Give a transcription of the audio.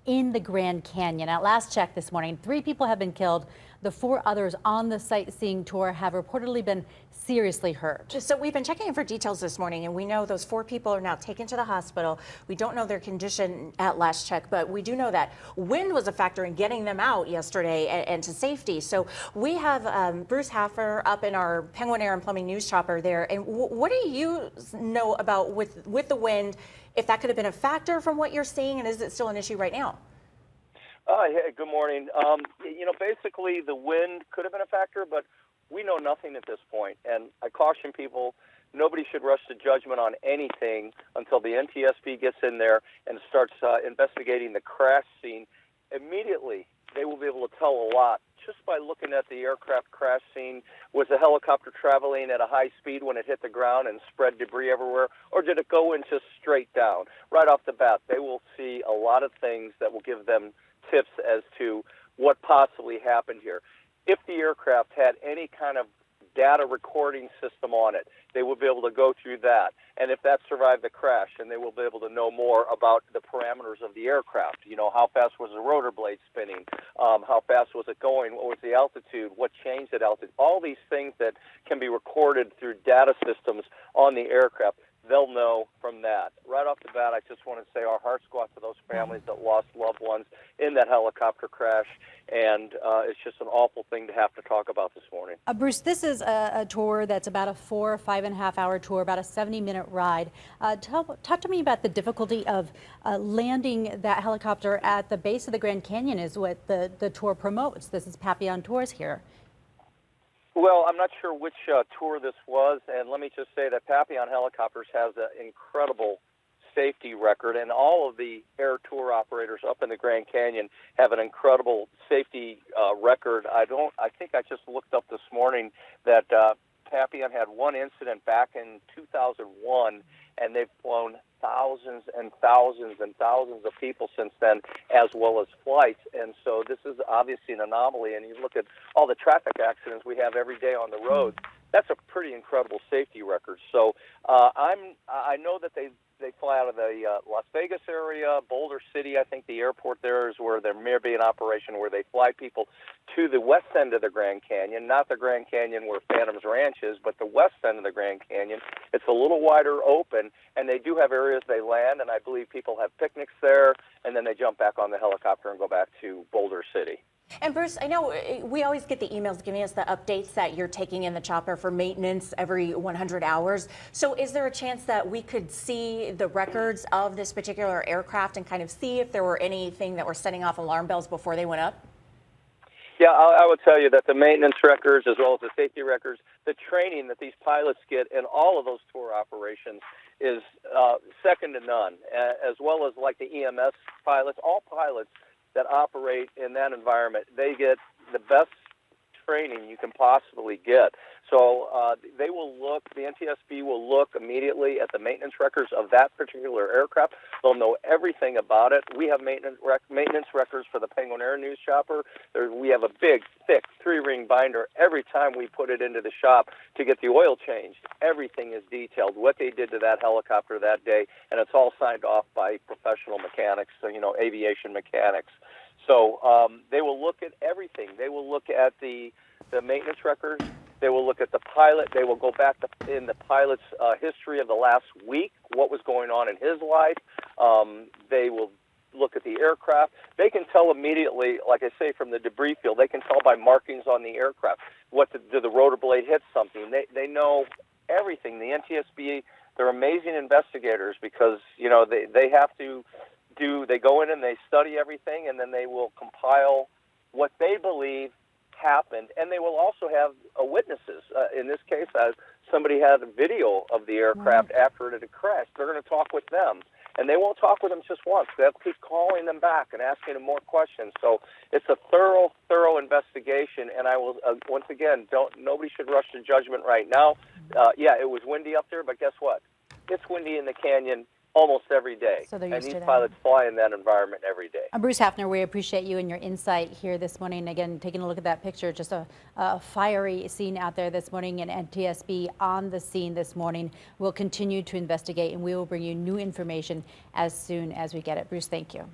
in the Grand Canyon. At last check this morning, 3 people have been killed. The 4 others on the sightseeing tour have reportedly been seriously hurt. So we've been checking in for details this morning, and we know those 4 people are now taken to the hospital. We don't know their condition at last check, but we do know that wind was a factor in getting them out yesterday and to safety. So we have Bruce Haffner up in our Penguin Air and Plumbing News chopper there. And what do you know about with the wind, if that could have been a factor from what you're seeing, and is it still an issue right now? Hey, good morning. Basically the wind could have been a factor, but we know nothing at this point. And I caution people, nobody should rush to judgment on anything until the NTSB gets in there and starts investigating the crash scene. Immediately, they will be able to tell a lot just by looking at the aircraft crash scene. Was the helicopter traveling at a high speed when it hit the ground and spread debris everywhere, or did it go in just straight down? Right off the bat, they will see a lot of things that will give them tips as to what possibly happened here. If the aircraft had any kind of data recording system on it, they will be able to go through that. And if that survived the crash, then they will be able to know more about the parameters of the aircraft. You know, how fast was the rotor blade spinning? How fast was it going? What was the altitude? What changed at altitude? All these things that can be recorded through data systems on the aircraft, they'll know from that. Right off the bat, I just want to say our hearts go out to those families that lost loved ones in that helicopter crash, and it's just an awful thing to have to talk about this morning. Bruce, this is a tour that's about a 5.5 hour tour, about a 70-minute ride. Talk to me about the difficulty of landing that helicopter at the base of the Grand Canyon is what the tour promotes. This is Papillon Tours here. Well, I'm not sure which tour this was, and let me just say that Papillon Helicopters has an incredible safety record, and all of the air tour operators up in the Grand Canyon have an incredible safety record. I think I just looked up this morning that Papillon had one incident back in 2001, and they've flown thousands and thousands and thousands of people since then, as well as flights. And so this is obviously an anomaly. And you look at all the traffic accidents we have every day on the roads, that's a pretty incredible safety record. So I know that they fly out of the Las Vegas area, Boulder City. I think the airport there is where there may be an operation where they fly people to the west end of the Grand Canyon, not the Grand Canyon where Phantom's Ranch is, but the west end of the Grand Canyon. It's a little wider open, and they do have areas they land, and I believe people have picnics there, and then they jump back on the helicopter and go back to Boulder City. And Bruce, I know we always get the emails giving us the updates that you're taking in the chopper for maintenance every 100 hours. So is there a chance that we could see the records of this particular aircraft and kind of see if there were anything that were setting off alarm bells before they went up? Yeah, I would tell you that the maintenance records, as well as the safety records, the training that these pilots get in all of those tour operations is second to none, as well as like the EMS pilots, all pilots that operate in that environment, they get the best training you can possibly get. So they will look, the NTSB will look immediately at the maintenance records of that particular aircraft. They'll know everything about it. We have maintenance records for the Penguin Air News chopper. We have a big, thick 3-ring binder every time we put it into the shop to get the oil changed. Everything is detailed, what they did to that helicopter that day, and it's all signed off by professional mechanics, so, aviation mechanics. So they will look at everything. They will look at the maintenance records. They will look at the pilot. They will go back in the pilot's history of the last week, what was going on in his life. They will look at the aircraft. They can tell immediately, like I say, from the debris field. They can tell by markings on the aircraft. Did the rotor blade hit something? They know everything. The NTSB, they're amazing investigators because, they have to they go in and they study everything, and then they will compile what they believe happened, and they will also have witnesses. In this case, somebody had a video of the aircraft after it had crashed. They're going to talk with them, and they won't talk with them just once. They'll keep calling them back and asking them more questions. So it's a thorough investigation, and I will, once again, nobody should rush to judgment right now. Yeah, it was windy up there, but guess what? It's windy in the canyon almost every day. So they're used and to these that. pilots fly in that environment every day. Bruce Haffner, we appreciate you and your insight here this morning. Again, taking a look at that picture, just a fiery scene out there this morning, and NTSB on the scene this morning. We'll continue to investigate, and we will bring you new information as soon as we get it. Bruce, thank you.